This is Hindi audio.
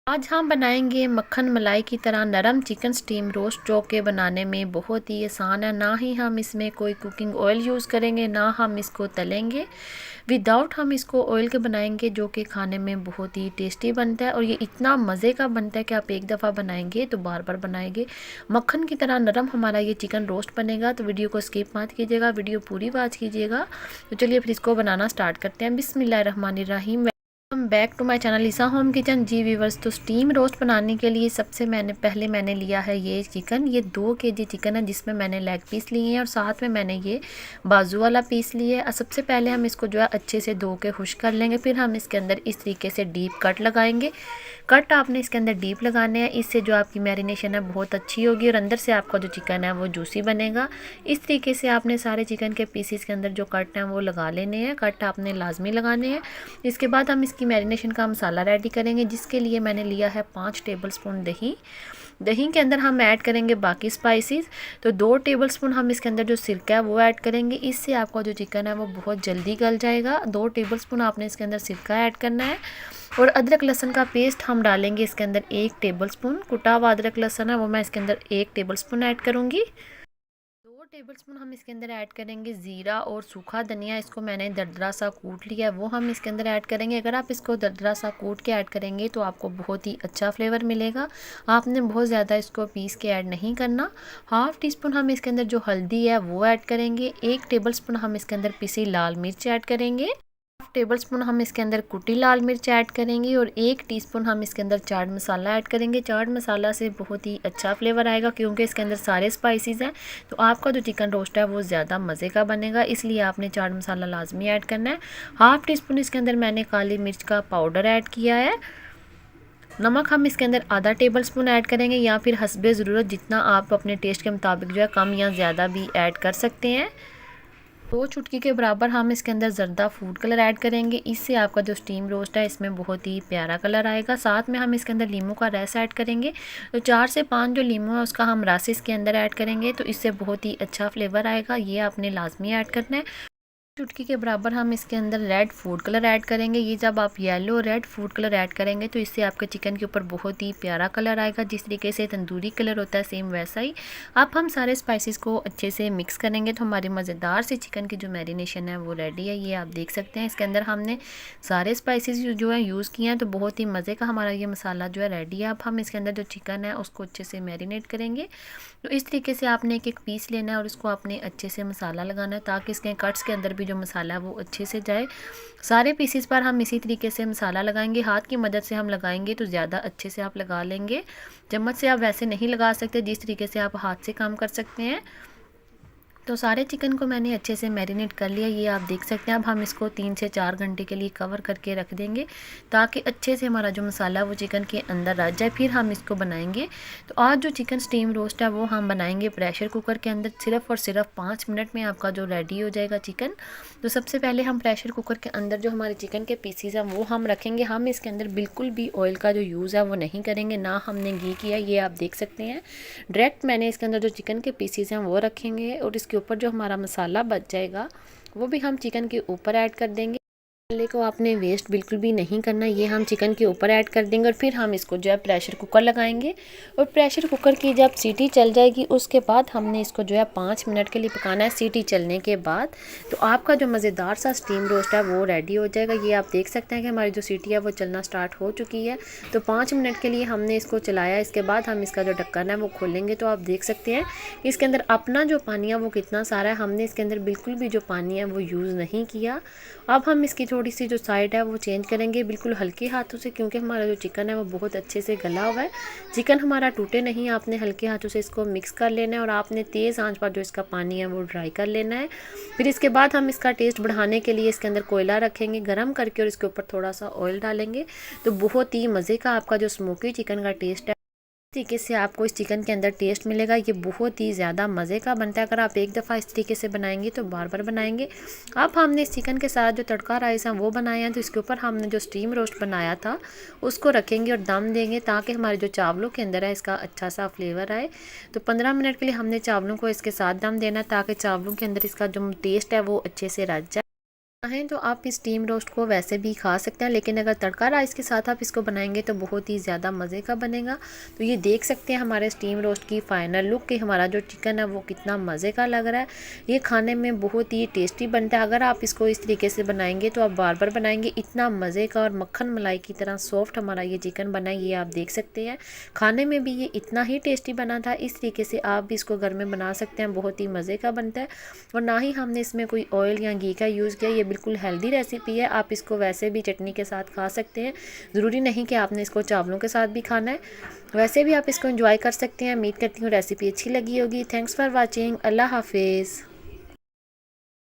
आज हम बनाएंगे मक्खन मलाई की तरह नरम चिकन स्टीम रोस्ट जो कि बनाने में बहुत ही आसान है। ना ही हम इसमें कोई कुकिंग ऑयल यूज़ करेंगे, ना हम इसको तलेंगे। विदाउट हम इसको ऑयल के बनाएंगे जो कि खाने में बहुत ही टेस्टी बनता है और ये इतना मज़े का बनता है कि आप एक दफ़ा बनाएंगे तो बार बार बनाएंगे। मक्खन की तरह नरम हमारा ये चिकन रोस्ट बनेगा। तो वीडियो को स्किप मत कीजिएगा, वीडियो पूरी वॉच कीजिएगा। तो चलिए फिर इसको बनाना स्टार्ट करते हैं। बिस्मिल्लाहिर्रहमानिर्रहीम। Welcome back to my channel Isa home kitchen. जी व्यूवर्स, तो स्टीम रोस्ट बनाने के लिए सबसे पहले मैंने लिया है ये चिकन। ये 2 केजी चिकन है जिसमें मैंने लेग पीस लिए हैं और साथ में मैंने ये बाजू वाला पीस लिए है। सबसे पहले हम इसको जो है अच्छे से धो के खुश कर लेंगे। फिर हम इसके अंदर इस तरीके से डीप कट लगाएंगे। कट आपने इसके अंदर डीप लगाने हैं, इससे जो आपकी मैरिनेशन है बहुत अच्छी होगी और अंदर से आपका जो चिकन है वो जूसी बनेगा। इस तरीके से आपने सारे चिकन के पीसीस के अंदर जो कट हैं वो लगा लेने हैं। कट आपने लाजमी लगाने हैं। इसके बाद हम इसकी मैरिनेशन का मसाला रेडी करेंगे, जिसके लिए मैंने लिया है 5 टेबलस्पून दही। दही के अंदर हम ऐड करेंगे बाकी स्पाइसेस। तो 2 टेबलस्पून हम इसके अंदर जो सिरका है वो ऐड करेंगे, इससे आपका जो चिकन है वो बहुत जल्दी गल जाएगा। 2 टेबलस्पून आपने इसके अंदर सिरका ऐड करना है और अदरक लहसुन का पेस्ट हम डालेंगे इसके अंदर 1 टेबलस्पून। कुटा हुआ अदरक लहसुन है वो मैं इसके अंदर 1 टेबलस्पून ऐड करूँगी। 2 टेबलस्पून हम इसके अंदर ऐड करेंगे ज़ीरा और सूखा धनिया। इसको मैंने दरदरा सा कूट लिया है, वो हम इसके अंदर ऐड करेंगे। अगर आप इसको दरदरा सा कूट के ऐड करेंगे तो आपको बहुत ही अच्छा फ्लेवर मिलेगा। आपने बहुत ज़्यादा इसको पीस के ऐड नहीं करना। हाफ़ टी स्पून हम इसके अंदर जो हल्दी है वो ऐड करेंगे। 1 टेबलस्पून हम इसके अंदर पिसी लाल मिर्च ऐड करेंगे। टेबलस्पून हम इसके अंदर कुटी लाल मिर्च ऐड करेंगे और 1 टीस्पून हम इसके अंदर चाट मसाला ऐड करेंगे। चाट मसाला से बहुत ही अच्छा फ्लेवर आएगा क्योंकि इसके अंदर सारे स्पाइसेस हैं। तो आपका जो चिकन रोस्ट है वो ज़्यादा मज़े का बनेगा, इसलिए आपने चाट मसाला लाजमी ऐड करना है। हाफ़ टी स्पून इसके अंदर मैंने काली मिर्च का पाउडर ऐड किया है। नमक हम इसके अंदर आधा टेबल स्पून ऐड करेंगे या फिर हस्बे ज़रूरत, जितना आप अपने टेस्ट के मुताबिक जो है कम या ज़्यादा भी ऐड कर सकते हैं। 2 चुटकी के बराबर हम इसके अंदर जर्दा फूड कलर ऐड करेंगे, इससे आपका जो स्टीम रोस्ट है इसमें बहुत ही प्यारा कलर आएगा। साथ में हम इसके अंदर लीमू का रस ऐड करेंगे। तो 4 से 5 जो लीमू है उसका हम रस इसके अंदर ऐड करेंगे, तो इससे बहुत ही अच्छा फ्लेवर आएगा। ये आपने लाजमी ऐड करना है। चुटकी के बराबर हम इसके अंदर रेड फूड कलर ऐड करेंगे। ये जब आप येलो और रेड फूड कलर ऐड करेंगे तो इससे आपके चिकन के ऊपर बहुत ही प्यारा कलर आएगा, जिस तरीके से तंदूरी कलर होता है सेम वैसा ही। अब हम सारे स्पाइसेस को अच्छे से मिक्स करेंगे तो हमारी मज़ेदार से चिकन की जो मैरिनेशन है वो रेडी है। ये आप देख सकते हैं, इसके अंदर हमने सारे स्पाइसेस जो है यूज़ किए हैं, तो बहुत ही मज़े का हमारा ये मसाला जो है रेडी है। अब हम इसके अंदर जो चिकन है उसको अच्छे से मैरिनेट करेंगे। तो इस तरीके से आपने एक पीस लेना है और इसको आपने अच्छे से मसाला लगाना है ताकि इसके कट्स के अंदर भी जो मसाला है वो अच्छे से जाए। सारे पीसेस पर हम इसी तरीके से मसाला लगाएंगे। हाथ की मदद से हम लगाएंगे तो ज़्यादा अच्छे से आप लगा लेंगे। चम्मच से आप वैसे नहीं लगा सकते, जिस तरीके से आप हाथ से काम कर सकते हैं। तो सारे चिकन को मैंने अच्छे से मैरिनेट कर लिया, ये आप देख सकते हैं। अब हम इसको 3 से 4 घंटे के लिए कवर करके रख देंगे ताकि अच्छे से हमारा जो मसाला वो चिकन के अंदर आ जाए। फिर हम इसको बनाएंगे। तो आज जो चिकन स्टीम रोस्ट है वो हम बनाएंगे प्रेशर कुकर के अंदर। सिर्फ और सिर्फ 5 मिनट में आपका जो रेडी हो जाएगा चिकन। तो सबसे पहले हम प्रेशर कुकर के अंदर जो हमारे चिकन के पीसीज हैं वो हम रखेंगे। हम इसके अंदर बिल्कुल भी ऑयल का जो यूज़ है वो नहीं करेंगे, ना हमने घी किया, ये आप देख सकते हैं। डायरेक्ट मैंने इसके अंदर जो चिकन के पीसीज हैं वो रखेंगे और इसके ऊपर जो हमारा मसाला बच जाएगा वो भी हम चिकन के ऊपर ऐड कर देंगे। मसाले को आपने वेस्ट बिल्कुल भी नहीं करना, ये हम चिकन के ऊपर ऐड कर देंगे और फिर हम इसको जो है प्रेशर कुकर लगाएंगे। और प्रेशर कुकर की जब सीटी चल जाएगी उसके बाद हमने इसको जो है 5 मिनट के लिए पकाना है। सीटी चलने के बाद तो आपका जो मज़ेदार सा स्टीम रोस्ट है वो रेडी हो जाएगा। ये आप देख सकते हैं कि हमारी जो सीटी है वो चलना स्टार्ट हो चुकी है। तो 5 मिनट के लिए हमने इसको चलाया। इसके बाद हम इसका जो ढक्कन है वो खोलेंगे तो आप देख सकते हैं कि इसके अंदर अपना जो पानी है वो कितना सारा है। हमने इसके अंदर बिल्कुल भी जो पानी है वो यूज़ नहीं किया। अब हम इसकी थोड़ी सी जो साइड है वो चेंज करेंगे बिल्कुल हल्के हाथों से, क्योंकि हमारा जो चिकन है वो बहुत अच्छे से गला हुआ है। चिकन हमारा टूटे नहीं, आपने हल्के हाथों से इसको मिक्स कर लेना है और आपने तेज़ आंच पर जो इसका पानी है वो ड्राई कर लेना है। फिर इसके बाद हम इसका टेस्ट बढ़ाने के लिए इसके अंदर कोयला रखेंगे गर्म करके और इसके ऊपर थोड़ा सा ऑयल डालेंगे। तो बहुत ही मज़े का आपका जो स्मोकी चिकन का टेस्ट है तरीके से आपको इस चिकन के अंदर टेस्ट मिलेगा। ये बहुत ही ज़्यादा मज़े का बनता है। अगर आप एक दफ़ा इस तरीके से बनाएंगे तो बार बार बनाएंगे। अब हमने इस चिकन के साथ जो तड़का राइस है वो बनाया है, तो इसके ऊपर हमने जो स्टीम रोस्ट बनाया था उसको रखेंगे और दम देंगे ताकि हमारे जो चावलों के अंदर है इसका अच्छा सा फ्लेवर आए। तो 15 मिनट के लिए हमने चावलों को इसके साथ दम देना ताकि चावलों के अंदर इसका जो टेस्ट है वो अच्छे से रच जाए। चाहें तो आप इस स्टीम रोस्ट को वैसे भी खा सकते हैं, लेकिन अगर तड़का राइस के साथ आप इसको बनाएंगे तो बहुत ही ज़्यादा मज़े का बनेगा। तो ये देख सकते हैं हमारे स्टीम रोस्ट की फ़ाइनल लुक कि हमारा जो चिकन है वो कितना मज़े का लग रहा है। ये खाने में बहुत ही टेस्टी बनता है। अगर आप इसको इस तरीके से बनाएंगे तो आप बार बार बनाएंगे, इतना मज़े का और मक्खन मलाई की तरह सॉफ्ट हमारा ये चिकन बना है। ये आप देख सकते हैं खाने में भी ये इतना ही टेस्टी बना था। इस तरीके से आप भी इसको घर में बना सकते हैं, बहुत ही मज़े का बनता है। और ना ही हमने इसमें कोई ऑयल या घी का यूज़ किया। ये बिल्कुल हेल्दी रेसिपी है, आप इसको वैसे भी चटनी के साथ खा सकते हैं, ज़रूरी नहीं कि आपने इसको चावलों के साथ भी खाना है, वैसे भी आप इसको एंजॉय कर सकते हैं। उम्मीद करती हूँ रेसिपी अच्छी लगी होगी। Thanks for watching. अल्लाह हाफिज़।